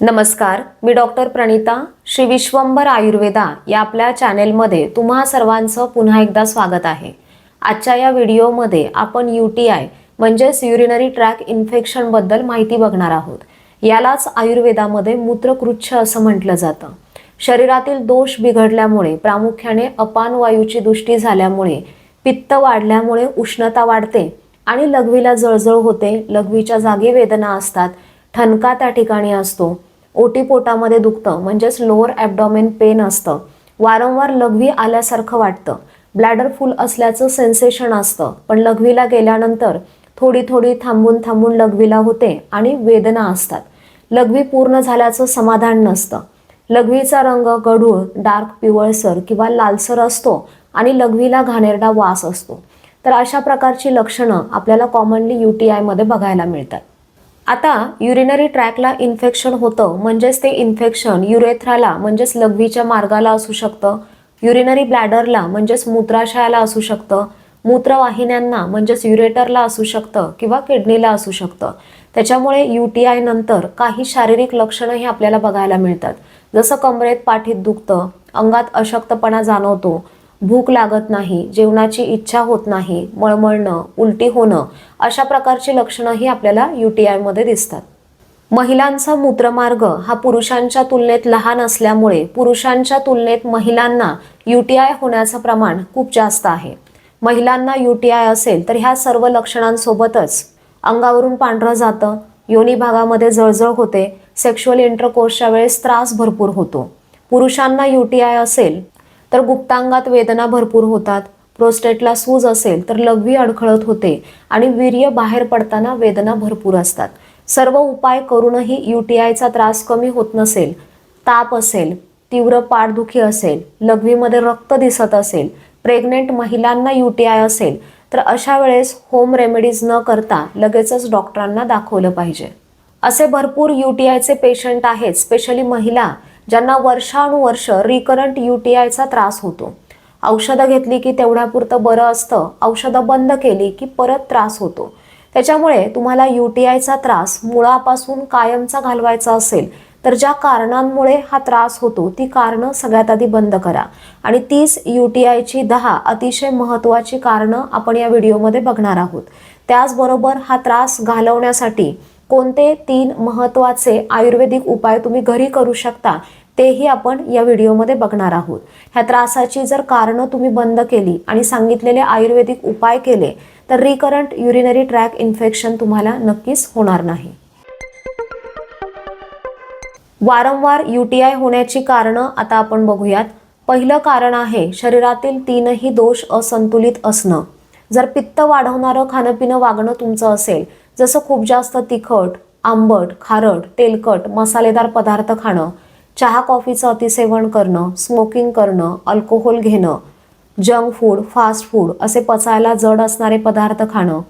नमस्कार, मी डॉक्टर प्रणिता. श्री विश्वंभर आयुर्वेदा या आपल्या चॅनेलमध्ये तुम्हा सर्वांचं पुन्हा एकदा स्वागत आहे. आजच्या या व्हिडिओमध्ये आपण UTI म्हणजेच युरिनरी ट्रॅक इन्फेक्शन बद्दल माहिती बघणार आहोत. यालाच आयुर्वेदामध्ये मूत्रकृच्छ असं म्हटलं जातं. शरीरातील दोष बिघडल्यामुळे, प्रामुख्याने अपान वायूची दुष्टी झाल्यामुळे, पित्त वाढल्यामुळे उष्णता वाढते आणि लघवीला जळजळ होते. लघवीच्या जागी वेदना असतात, ठणका त्या ठिकाणी असतो, ओटी पोटामध्ये दुखतं म्हणजेच लोअर ॲब्डॉमेन पेन असतं, वारंवार लघवी आल्यासारखं वाटतं, ब्लॅडर फुल असल्याचं सेन्सेशन असतं, पण लघवीला गेल्यानंतर थोडी थोडी थांबून लघवीला होते आणि वेदना असतात. लघवी पूर्ण झाल्याचं समाधान नसतं. लघवीचा रंग गढूळ, डार्क पिवळसर किंवा लालसर असतो आणि लघवीला घाणेरडा वास असतो. तर अशा प्रकारची लक्षणं आपल्याला कॉमनली UTI मध्ये बघायला मिळतात. आता युरिनरी ट्रॅकला इन्फेक्शन होतं म्हणजेच ते इन्फेक्शन युरेथ्राला म्हणजेच लघवीच्या मार्गाला असू शकतं, युरिनरी ब्लॅडरला म्हणजेच मूत्राशयाला असू शकतं, मूत्रवाहिन्यांना म्हणजेच युरेटरला असू शकतं किंवा किडनीला असू शकतं. त्याच्यामुळे UTI नंतर काही शारीरिक लक्षणंही आपल्याला बघायला मिळतात. जसं कमरेत पाठीत दुखतं, अंगात अशक्तपणा जाणवतो, भूक लागत नाही, जेवणाची इच्छा होत नाही, मळमळणं, उलटी होणं, अशा प्रकारची लक्षणंही आपल्याला UTI मध्ये दिसतात. महिलांचा मूत्रमार्ग हा पुरुषांच्या तुलनेत लहान असल्यामुळे पुरुषांच्या तुलनेत महिलांना UTI होण्याचं प्रमाण खूप जास्त आहे. महिलांना UTI असेल तर ह्या सर्व लक्षणांसोबतच अंगावरून पांढरं जातं, योनी भागामध्ये जळजळ होते, सेक्शुअल इंटरकोर्सच्या वेळेस त्रास भरपूर होतो. पुरुषांना UTI असेल तर गुप्तांगात वेदना भरपूर होतात, प्रोस्टेटला सूज असेल तर लघवी अडखळत होते आणि वीर्य बाहेर पडताना वेदना भरपूर असतात. सर्व उपाय करूनही UTIचा त्रास कमी होत नसेल, ताप असेल, तीव्र पाठदुखी असेल, लघवीमध्ये रक्त दिसत असेल, प्रेग्नेंट महिलांना UTI असेल तर अशा वेळेस होम रेमेडीज न करता लगेचच डॉक्टरांना दाखवलं पाहिजे. असे भरपूर UTIचे पेशंट आहेत, स्पेशली महिला, ज्यांना वर्षानुवर्ष रिकरंट UTIचा त्रास होतो. औषधं घेतली की तेवढ्यापुरतं बरं असतं, औषधं बंद केली की परत त्रास होतो. त्याच्यामुळे तुम्हाला UTIचा त्रास मुळापासून कायमचा घालवायचा असेल तर ज्या कारणांमुळे हा त्रास होतो ती कारणं सगळ्यात आधी बंद करा. आणि 30 UTIची 10 अतिशय महत्त्वाची कारणं आपण या व्हिडिओमध्ये बघणार आहोत. त्याचबरोबर हा त्रास घालवण्यासाठी कोणते 3 महत्त्वाचे आयुर्वेदिक उपाय तुम्ही घरी करू शकता तेही आपण या व्हिडिओमध्ये बघणार आहोत. ह्या त्रासाची जर कारणं तुम्ही बंद केली आणि सांगितलेले आयुर्वेदिक उपाय केले तर रिकरंट युरिनरी ट्रॅक इन्फेक्शन तुम्हाला नक्कीच होणार नाही. वारंवार UTI होण्याची कारणं आता आपण बघूयात. पहिलं कारण आहे शरीरातील 3ही दोष असंतुलित असणं. जर पित्त वाढवणारं खाणंपिणं वागणं तुमचं असेल, जसं खूप जास्त तिखट, आंबट, खारट, तेलकट, मसालेदार पदार्थ खाणं, चहा कॉफीचं अतिसेवन करणं, स्मोकिंग करणं, अल्कोहोल घेणं, जंक फूड, फास्ट फूड असे पचायला जड असणारे पदार्थ खाणं,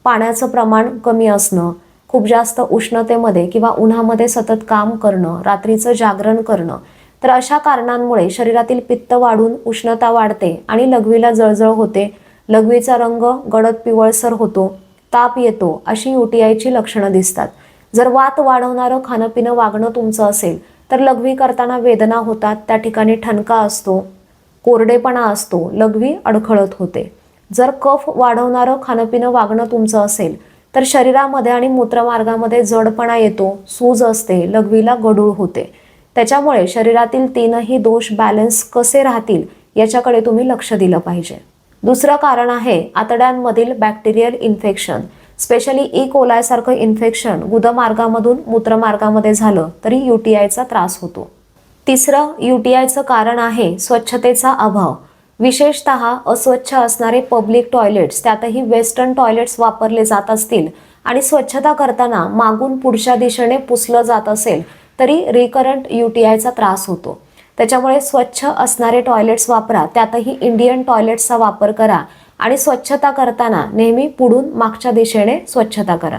पाण्याचं प्रमाण कमी असणं, खूप जास्त उष्णतेमध्ये किंवा उन्हामध्ये सतत काम करणं, रात्रीचं जागरण करणं, तर अशा कारणांमुळे शरीरातील पित्त वाढून उष्णता वाढते आणि लघवीला जळजळ होते, लघवीचा रंग गडद पिवळसर होतो, ताप येतो, अशी UTIची लक्षणं दिसतात. जर वात वाढवणारं खाणंपिणं वागणं तुमचं असेल तर लघवी करताना वेदना होतात, त्या ठिकाणी ठणका असतो, कोरडेपणा असतो, लघवी अडखळत होते. जर कफ वाढवणारं खाणंपिणं वागणं तुमचं असेल तर शरीरामध्ये आणि मूत्रमार्गामध्ये जडपणा येतो, सूज असते, लघवीला गढूळ होते. त्याच्यामुळे शरीरातील 3ही दोष बॅलन्स कसे राहतील याच्याकडे तुम्ही लक्ष दिलं पाहिजे. दुसरं कारण आहे आतड्यांमधील बॅक्टेरियल इन्फेक्शन. Specially E. सारखं इन्फेक्शन गुदमार्गामधून मूत्रमार्गामध्ये झालं तरी UTIचा त्रास होतो. तिसरं UTIचं कारण आहे स्वच्छतेचा अभाव. विशेषतः अस्वच्छ असणारे पब्लिक टॉयलेट्स, त्यातही वेस्टर्न टॉयलेट्स वापरले जात असतील आणि स्वच्छता करताना मागून पुढच्या दिशेने पुसलं जात असेल तरी रिकरंट UTIचा त्रास होतो. त्याच्यामुळे स्वच्छ असणारे टॉयलेट्स वापरा, त्यातही इंडियन टॉयलेट्सचा वापर करा आणि स्वच्छता करताना नेहमी पुढून मागच्या दिशेने स्वच्छता करा.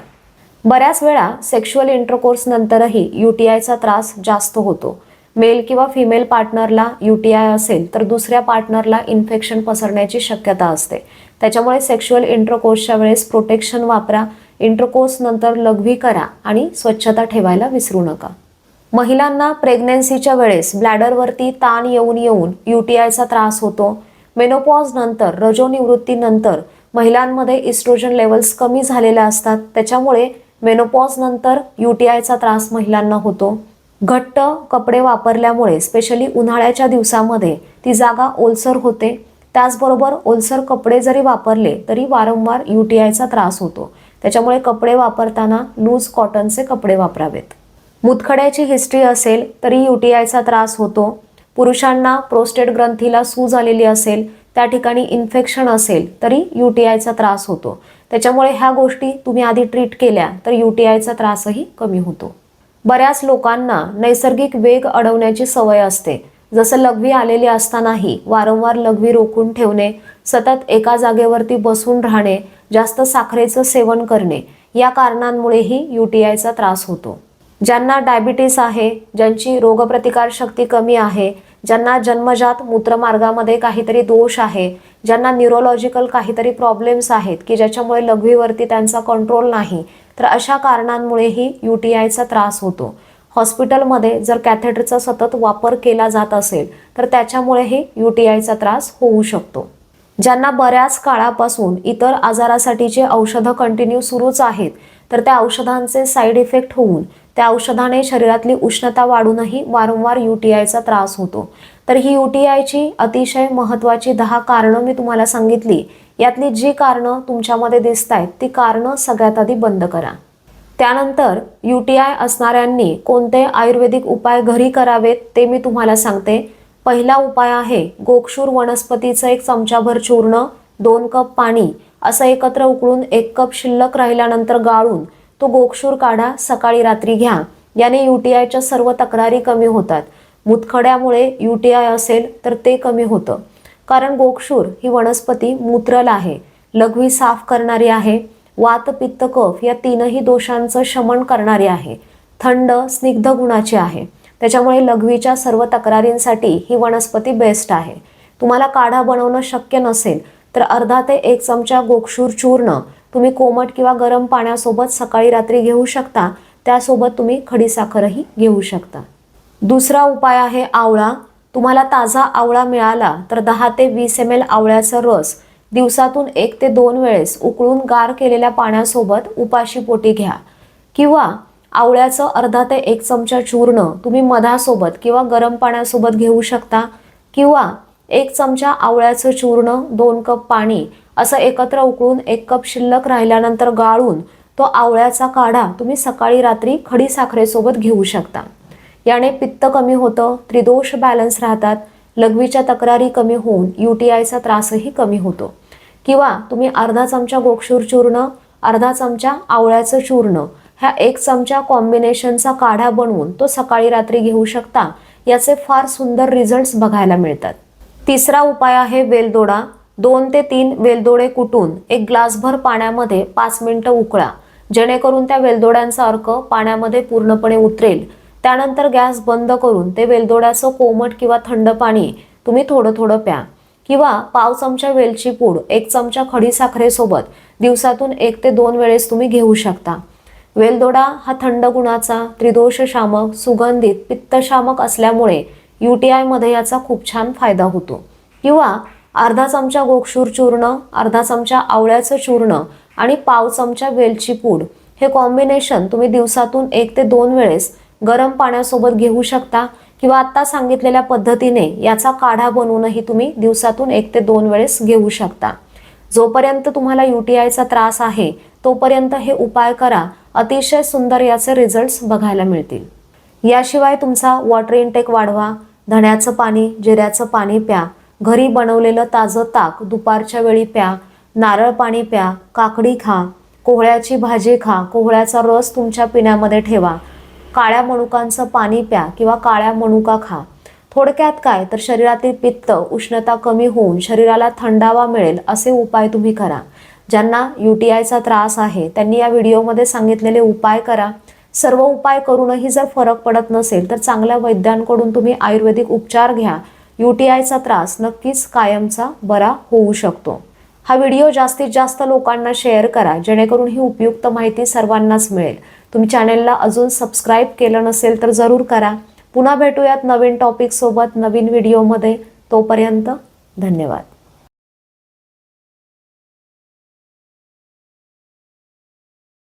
बऱ्याच वेळा सेक्शुअल इंटरकोर्स नंतरही UTIचा त्रास जास्त होतो. मेल किंवा फिमेल पार्टनरला UTI असेल तर दुसऱ्या पार्टनरला इन्फेक्शन पसरण्याची शक्यता असते. त्याच्यामुळे सेक्शुअल इंटरकोर्सच्या वेळेस प्रोटेक्शन वापरा, इंटरकोर्स नंतर लघवी करा आणि स्वच्छता ठेवायला विसरू नका. महिलांना प्रेग्नन्सीच्या वेळेस ब्लॅडरवरती ताण येऊन UTIचा त्रास होतो. मेनोपॉज नंतर, रजोनिवृत्तीनंतर महिलांमध्ये इस्ट्रोजन लेवल्स कमी झालेल्या असतात. त्याच्यामुळे मेनोपॉज नंतर UTIचा त्रास महिलांना होतो. घट्ट कपडे वापरल्यामुळे स्पेशली उन्हाळ्याच्या दिवसामध्ये ती जागा ओलसर होते. त्याचबरोबर ओलसर कपडे जरी वापरले तरी वारंवार UTIचा त्रास होतो. त्याच्यामुळे कपडे वापरताना लूज कॉटनचे कपडे वापरावेत. मुतखड्याची हिस्ट्री असेल तरी UTIचा त्रास होतो. पुरुषांना प्रोस्टेट ग्रंथीला सूज आलेली असेल, त्या ठिकाणी इन्फेक्शन असेल तरी UTIचा त्रास होतो. त्याच्यामुळे ह्या गोष्टी तुम्ही आधी ट्रीट केल्या तर UTIचा त्रासही कमी होतो. बऱ्याच लोकांना नैसर्गिक वेग अडवण्याची सवय असते. जसं लघवी आलेली असतानाही वारंवार लघवी रोखून ठेवणे, सतत एका जागेवरती बसून राहणे, जास्त साखरेचं सेवन करणे, या कारणांमुळेही UTIचा त्रास होतो. ज्यांना डायबिटीस आहे, ज्यांची रोगप्रतिकार शक्ती कमी आहे, ज्यांना जन्मजात मूत्रमार्गामध्ये काहीतरी दोष आहे, ज्यांना न्यूरोलॉजिकल काहीतरी प्रॉब्लेम्स आहेत की ज्याच्यामुळे लघवीवरती त्यांचा कंट्रोल नाही, तर अशा कारणांमुळेही UTIचा त्रास होतो. हॉस्पिटलमध्ये जर कॅथेटरचा सतत वापर केला जात असेल तर त्याच्यामुळेही UTIचा त्रास होऊ शकतो. ज्यांना बऱ्याच काळापासून इतर आजारासाठीचे औषधं कंटिन्यू सुरूच आहेत, तर त्या औषधांचे साईड इफेक्ट होऊन त्या औषधाने शरीरातली उष्णता वाढूनही वारंवार UTIचा त्रास होतो. तर ही UTIची अतिशय महत्त्वाची 10 कारणं मी तुम्हाला सांगितली. यातली जी कारणं तुमच्यामध्ये दिसत आहेत ती कारणं सगळ्यात आधी बंद करा. त्यानंतर UTI असणाऱ्यांनी कोणते आयुर्वेदिक उपाय घरी करावेत ते मी तुम्हाला सांगते. पहिला उपाय आहे गोक्षूर वनस्पतीचं 1 चमचाभर चूर्ण, 2 कप पाणी असं एकत्र उकळून 1 कप शिल्लक राहिल्यानंतर गाळून तो गोक्षूर काढा, सकाळी रात्री घ्या. याने UTIच्या सर्व तक्रारी कमी होतात. मुतखड्यामुळे UTI असेल तर ते कमी होतं. कारण गोक्षूर ही वनस्पती मूत्रल आहे, लघवी साफ करणारी आहे, वात पित्त कफ या 3ही दोषांचं शमन करणारी आहे, थंड स्निग्ध गुणाची आहे. त्याच्यामुळे लघवीच्या सर्व तक्रारींसाठी ही वनस्पती बेस्ट आहे. तुम्हाला काढा बनवणं शक्य नसेल तर अर्धा ते 1 चमचा गोक्षूर चूर्ण तुम्ही कोमट किंवा गरम पाण्यासोबत सकाळी रात्री घेऊ शकता. त्यासोबत तुम्ही खडीसाखरही घेऊ शकता. दुसरा उपाय आहे आवळा. तुम्हाला ताजा आवळा मिळाला तर 10 ते 20 ml आवळ्याचा रस दिवसातून 1 ते 2 वेळेस उकळून गार केलेल्या पाण्यासोबत उपाशी पोटी घ्या. किंवा आवळ्याचं अर्धा ते 1 चमचा चूर्ण तुम्ही मधासोबत किंवा गरम पाण्यासोबत घेऊ शकता. किंवा 1 चमचा आवळ्याचं चूर्ण, 2 कप पाणी असं एकत्र उकळून 1 कप शिल्लक राहिल्यानंतर गाळून तो आवळ्याचा काढा तुम्ही सकाळी रात्री खडीसाखरेसोबत घेऊ शकता. याने पित्त कमी होतं, त्रिदोष बॅलन्स राहतात, लघवीच्या तक्रारी कमी होऊन UTIचा त्रासही कमी होतो. किंवा तुम्ही अर्धा चमचा गोक्षूर चूर्ण, अर्धा चमचा आवळ्याचं चूर्ण ह्या 1 चमचा कॉम्बिनेशनचा काढा बनवून तो सकाळी रात्री घेऊ शकता. याचे फार सुंदर रिझल्ट्स बघायला मिळतात. तिसरा उपाय आहे वेलदोडा. 2 ते 3 वेलदोडे कुटून 1 ग्लासभर पाण्यामध्ये 5 मिनिटं उकळा, जेणेकरून त्या वेलदोड्यांचा अर्क पाण्यामध्ये पूर्णपणे उतरेल. त्यानंतर गॅस बंद करून ते वेलदोड्याचं कोमट किंवा थंड पाणी तुम्ही थोडं थोडं प्या. किंवा पाव चमचा वेलची पूड 1 चमचा खडीसाखरेसोबत दिवसातून 1 ते 2 वेळेस तुम्ही घेऊ शकता. वेलदोडा हा थंड गुणाचा, त्रिदोषशामक, सुगंधित, पित्तशामक असल्यामुळे UTI मध्ये याचा खूप छान फायदा होतो. किंवा अर्धा चमचा गोक्षूर चूर्ण, अर्धा चमचा आवळ्याचं चूर्ण आणि पाव चमचा वेलची पूड हे कॉम्बिनेशन तुम्ही दिवसातून 1 ते 2 वेळेस गरम पाण्यासोबत घेऊ शकता. किंवा आता सांगितलेल्या पद्धतीने याचा काढा बनवूनही तुम्ही दिवसातून 1 ते 2 वेळेस घेऊ शकता. जोपर्यंत तुम्हाला UTIचा त्रास आहे तोपर्यंत हे उपाय करा. अतिशय सुंदर याचे रिझल्ट्स बघायला मिळतील. याशिवाय तुमचा वॉटर इंटेक वाढवा. धण्याचं पाणी, जिऱ्याचं पाणी प्या. घरी बनवलेलं ताजं ताक दुपारच्या वेळी प्या. नारळ पाणी प्या. काकडी खा. कोहळ्याची भाजी खा. कोहळ्याचा रस तुमच्या पिण्यामध्ये ठेवा. काळ्या मनुकांचं पाणी प्या किंवा काळ्या मनुका खा. थोडक्यात काय तर शरीरातील पित्त, उष्णता कमी होऊन शरीराला थंडावा मिळेल असे उपाय तुम्ही करा. ज्यांना UTIचा त्रास आहे त्यांनी या व्हिडिओमध्ये सांगितलेले उपाय करा. सर्व उपाय करूनही जर फरक पडत नसेल तर चांगल्या वैद्यांकडून तुम्ही आयुर्वेदिक उपचार घ्या. UTIचा त्रास नक्कीच कायमचा बरा होऊ शकतो. हा व्हिडिओ जास्तीत जास्त लोकांना शेअर करा जेणेकरून ही उपयुक्त माहिती सर्वांनाच मिळेल. तुम्ही चॅनेलला अजून सबस्क्राईब केलं नसेल तर जरूर करा. पुन्हा भेटूयात नवीन टॉपिक सोबत नवीन व्हिडिओमध्ये. तोपर्यंत धन्यवाद.